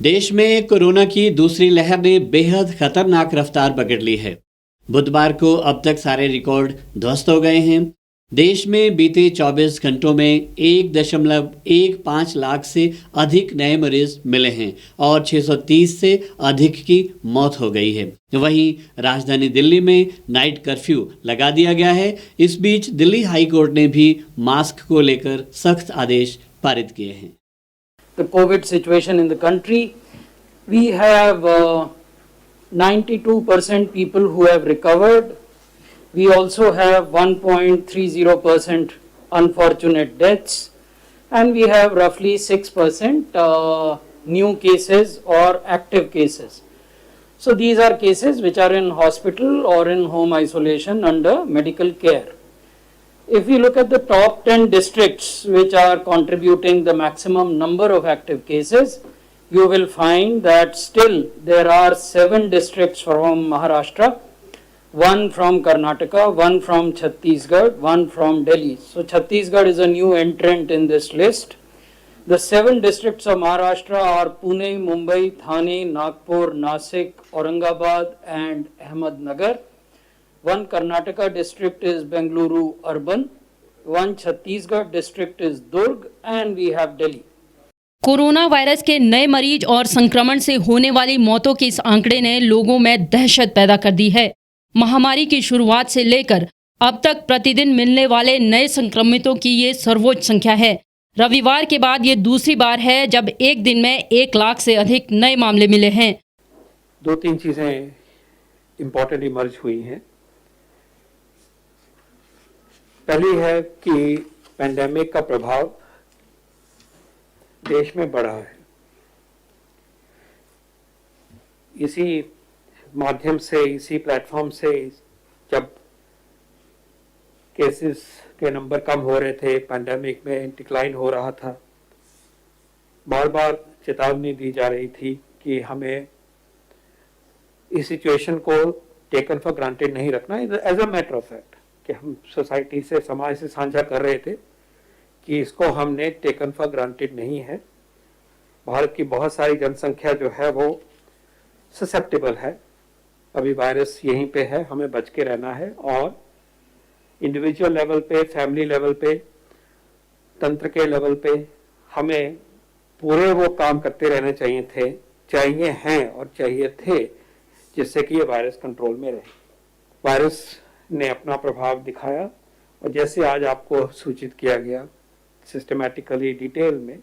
देश में कोरोना की दूसरी लहर ने बेहद खतरनाक रफ्तार पकड़ ली है। बुधवार को अब तक सारे रिकॉर्ड ध्वस्त हो गए हैं। देश में बीते 24 घंटों में 1.15 लाख से अधिक नए मरीज मिले हैं और 630 से अधिक की मौत हो गई है। वहीं राजधानी दिल्ली में नाइट कर्फ्यू लगा दिया गया है। इस बीच दिल्ली हाई कोर्ट ने भी मास्क को लेकर सख्त आदेश पारित किए हैं। The COVID situation in the country, we have 92% people who have recovered. We also have 1.30% unfortunate deaths, and we have roughly 6% new cases or active cases. So these are cases which are in hospital or in home isolation under medical care. If we look at the top 10 districts which are contributing the maximum number of active cases, you will find that still there are 7 districts from Maharashtra, 1 from Karnataka, 1 from Chhattisgarh, 1 from Delhi. So Chhattisgarh is a new entrant in this list. The 7 districts of Maharashtra are Pune, Mumbai, Thane, Nagpur, Nasik, Aurangabad and Ahmednagar. One Karnataka district is Bengaluru urban, one Chhattisgarh district is Durg, and we have Delhi. Corona virus के नए मरीज और संक्रमण से होने वाली मौतों के इस आंकड़े ने लोगों में दहशत पैदा कर दी है। महामारी की शुरुआत से लेकर अब तक प्रतिदिन मिलने वाले नए संक्रमितों की ये सर्वोच्च संख्या है। रविवार के बाद ये दूसरी बार है जब एक दिन में 1 लाख से अधिक नए मामले मिले हैं। 2-3 चीजें इंपॉर्टेंट इमर्ज हुई हैं। पहली है कि पेंडेमिक का प्रभाव देश में बढ़ा है। इसी माध्यम से, इसी प्लेटफॉर्म से जब केसेस के नंबर कम हो रहे थे, पेंडेमिक में डिक्लाइन हो रहा था, बार बार चेतावनी दी जा रही थी कि हमें इस सिचुएशन को टेकन फॉर ग्रांटेड नहीं रखना। As a matter of fact कि हम सोसाइटी से, समाज से साझा कर रहे थे कि इसको हमने टेकन फॉर ग्रांटेड नहीं है। भारत की बहुत सारी जनसंख्या जो है वो ससेप्टेबल है, अभी वायरस यहीं पे है, हमें बच के रहना है और इंडिविजुअल लेवल पे, फैमिली लेवल पे, तंत्र के लेवल पे हमें पूरे वो काम करते रहने चाहिए हैं और चाहिए थे जिससे कि ये वायरस कंट्रोल में रहे। वायरस ने अपना प्रभाव दिखाया और जैसे आज आपको सूचित किया गया सिस्टमैटिकली, डिटेल में,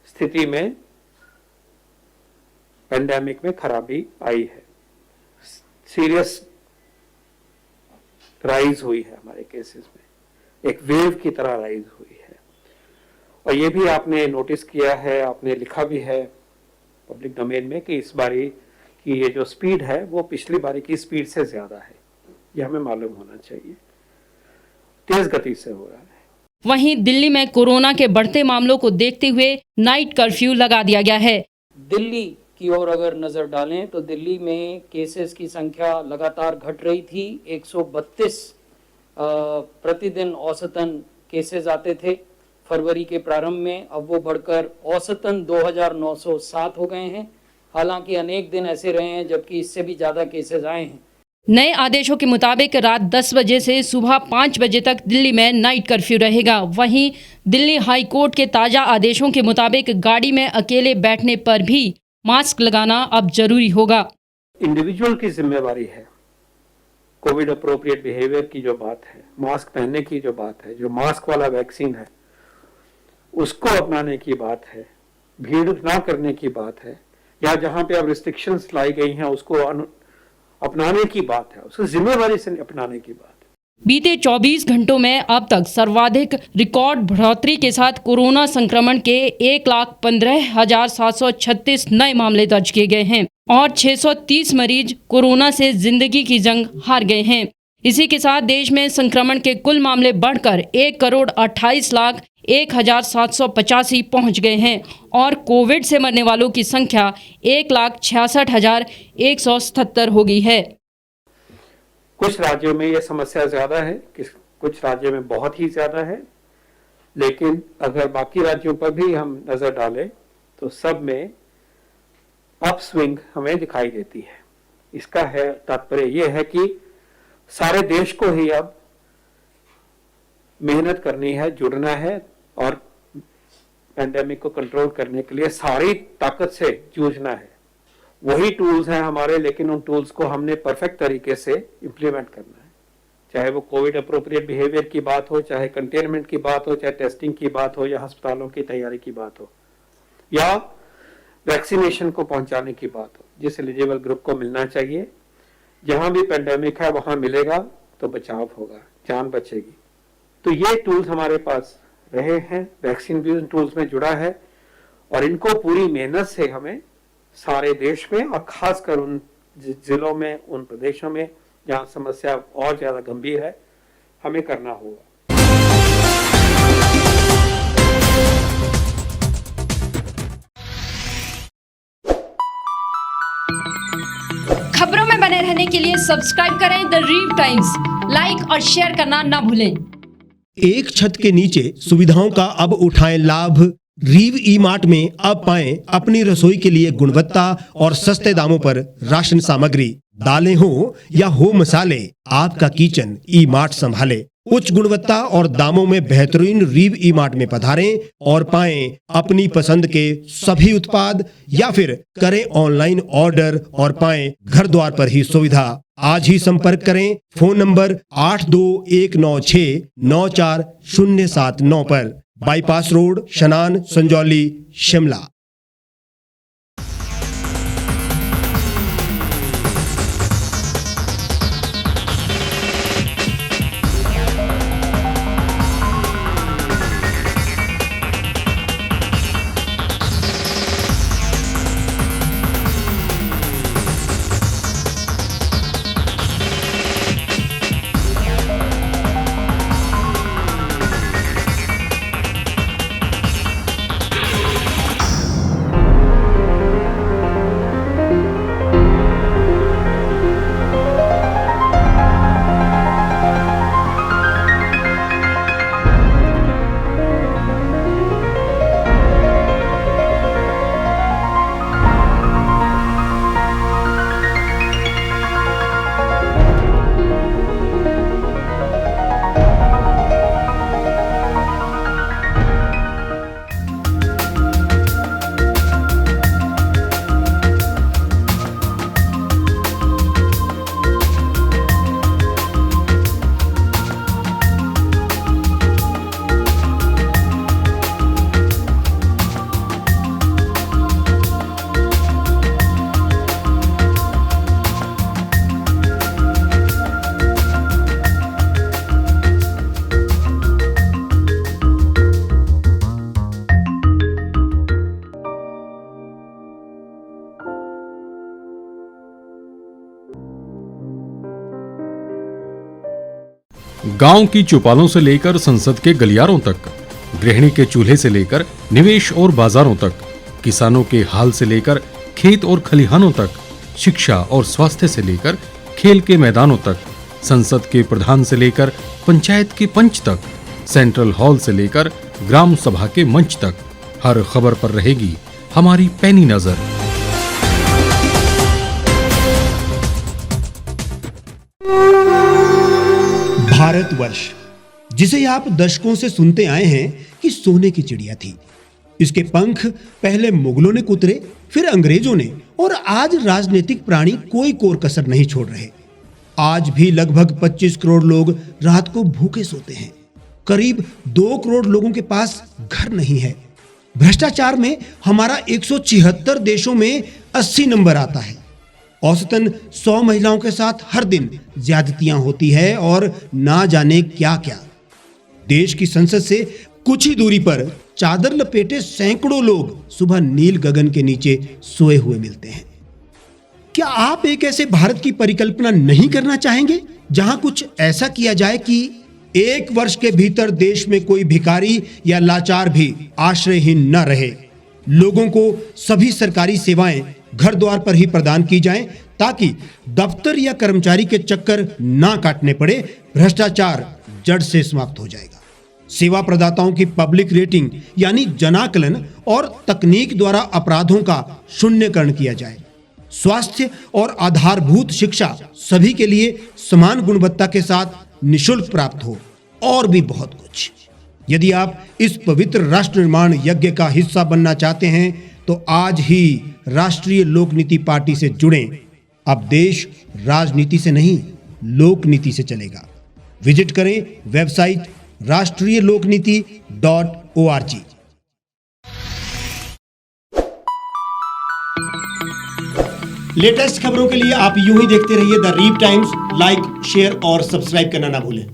स्थिति में पेंडेमिक में खराबी आई है। सीरियस राइज हुई है हमारे केसेस में, एक वेव की तरह राइज हुई है। और ये भी आपने नोटिस किया है, आपने लिखा भी है पब्लिक डोमेन में कि इस बारी की ये जो स्पीड है वो पिछली बारी की स्पीड से ज्यादा है। ये हमें मालूम होना चाहिए, तेज गति से हो रहा है। वहीं दिल्ली में कोरोना के बढ़ते मामलों को देखते हुए नाइट कर्फ्यू लगा दिया गया है। दिल्ली की ओर अगर नजर डालें तो दिल्ली में केसेस की संख्या लगातार घट रही थी। 132 प्रतिदिन औसतन केसेस आते थे फरवरी के प्रारंभ में, अब वो बढ़कर औसतन 2907 हो गए हैं। हालांकि अनेक दिन ऐसे रहे हैं जबकि इससे भी ज़्यादा केसेस आए हैं। नए आदेशों के मुताबिक रात 10 बजे से सुबह 5 बजे तक दिल्ली में नाइट कर्फ्यू रहेगा। वहीं दिल्ली हाई कोर्ट के ताज़ा आदेशों के मुताबिक गाड़ी में अकेले बैठने पर भी मास्क लगाना अब जरूरी होगा। इंडिविजुअल की जिम्मेवारी है, कोविड अप्रोप्रिएट बिहेवियर की जो बात है, मास्क पहनने की जो बात है, जो मास्क वाला वैक्सीन है उसको अपनाने की बात है, भीड़ ना करने की बात है, या जहां पे अब रिस्ट्रिक्शंस लाई गई हैं उसको अपनाने की बात है, उसको जिम्मेवारी से अपनाने की बात है। बीते 24 घंटों में अब तक सर्वाधिक रिकॉर्ड बढ़ोतरी के साथ कोरोना संक्रमण के 1,15,736 नए मामले दर्ज किए गए हैं और 630 मरीज कोरोना से जिंदगी की जंग हार गए हैं। इसी के साथ देश में संक्रमण के कुल मामले बढ़कर 1,28,01,785 पहुंच गए हैं और कोविड से मरने वालों की संख्या 1,66,177 हो गई है। कुछ राज्यों में यह समस्या ज्यादा है, कुछ राज्यों में बहुत ही ज्यादा है, लेकिन अगर बाकी राज्यों पर भी हम नजर डालें तो सब में अपस्विंग हमें दिखाई देती है। इसका है तात्पर्य यह है कि सारे देश को ही अब मेहनत करनी है, जुड़ना है और पैंडेमिक को कंट्रोल करने के लिए सारी ताकत से जूझना है। वही टूल्स हैं हमारे, लेकिन उन टूल्स को हमने परफेक्ट तरीके से इम्प्लीमेंट करना है। चाहे वो कोविड अप्रोप्रिएट बिहेवियर की बात हो, चाहे कंटेनमेंट की बात हो, चाहे टेस्टिंग की बात हो, या अस्पतालों की तैयारी की बात हो, या वैक्सीनेशन को पहुंचाने की बात हो। जिस एलिजिबल ग्रुप को मिलना चाहिए, जहां भी पेंडेमिक है वहां मिलेगा तो बचाव होगा, जान बचेगी। तो ये टूल्स हमारे पास रहे हैं, वैक्सीन भी उन टूल्स में जुड़ा है, और इनको पूरी मेहनत से हमें सारे देश में और खासकर उन जिलों में, उन प्रदेशों में जहां समस्या और ज्यादा गंभीर है, हमें करना होगा। खबरों में बने रहने के लिए सब्सक्राइब करें द रीव टाइम्स, लाइक और शेयर करना ना भूलें। एक छत के नीचे सुविधाओं का अब उठाएं लाभ। रीव ई मार्ट में अब पाएं अपनी रसोई के लिए गुणवत्ता और सस्ते दामों पर राशन सामग्री। दालें हो या हो मसाले, आपका किचन ई मार्ट संभाले। उच्च गुणवत्ता और दामों में बेहतरीन रीव ई मार्ट में पधारें और पाएं अपनी पसंद के सभी उत्पाद, या फिर करें ऑनलाइन ऑर्डर और पाएं घर द्वार पर ही सुविधा। आज ही संपर्क करें फोन नंबर 8219694079 पर, बाईपास रोड, शनान, संजौली, शिमला। गांव की चौपालों से लेकर संसद के गलियारों तक, गृहिणी के चूल्हे से लेकर निवेश और बाजारों तक, किसानों के हाल से लेकर खेत और खलिहानों तक, शिक्षा और स्वास्थ्य से लेकर खेल के मैदानों तक, संसद के प्रधान से लेकर पंचायत के पंच तक, सेंट्रल हॉल से लेकर ग्राम सभा के मंच तक, हर खबर पर रहेगी हमारी पैनी नजर। भारतवर्ष, जिसे आप दशकों से सुनते आए हैं कि सोने की चिड़िया थी। इसके पंख पहले मुगलों ने कुतरे, फिर अंग्रेजों ने, और आज राजनीतिक प्राणी कोई कोर कसर नहीं छोड़ रहे। आज भी लगभग 25 करोड़ लोग रात को भूखे सोते हैं। करीब 2 करोड़ लोगों के पास घर नहीं है। भ्रष्टाचार में हमारा 176 देशों में 80 नंबर आता है। औसतन 100 महिलाओं के साथ हर दिन ज्यादतियां होती है और ना जाने क्या क्या। देश की संसद से कुछ ही दूरी पर चादर लपेटे सैकड़ों लोग सुबह नील गगन के नीचे सोए हुए मिलते हैं। क्या आप एक ऐसे भारत की परिकल्पना नहीं करना चाहेंगे जहां कुछ ऐसा किया जाए कि 1 वर्ष के भीतर देश में कोई भिखारी या लाचार भी आश्रयहीन न रहे? लोगों को सभी सरकारी सेवाएं घर द्वार पर ही प्रदान की जाएं, ताकि दफ्तर या कर्मचारी के चक्कर ना काटने पड़े। भ्रष्टाचार जड़ से समाप्त हो जाएगा। सेवा प्रदाताओं की पब्लिक रेटिंग यानी जनाकलन और तकनीक द्वारा अपराधों का शून्यकरण किया जाए। स्वास्थ्य और आधारभूत शिक्षा सभी के लिए समान गुणवत्ता के साथ निशुल्क प्राप्त हो और भी बहुत कुछ। यदि आप इस पवित्र राष्ट्र निर्माण यज्ञ का हिस्सा बनना चाहते हैं तो आज ही राष्ट्रीय लोक नीति पार्टी से जुड़ें। अब देश राजनीति से नहीं, लोक नीति से चलेगा। विजिट करें वेबसाइट rashtriyalokniti.org। लेटेस्ट खबरों के लिए आप यूं ही देखते रहिए the Reap Times. Like, share और सब्सक्राइब करना ना भूलें।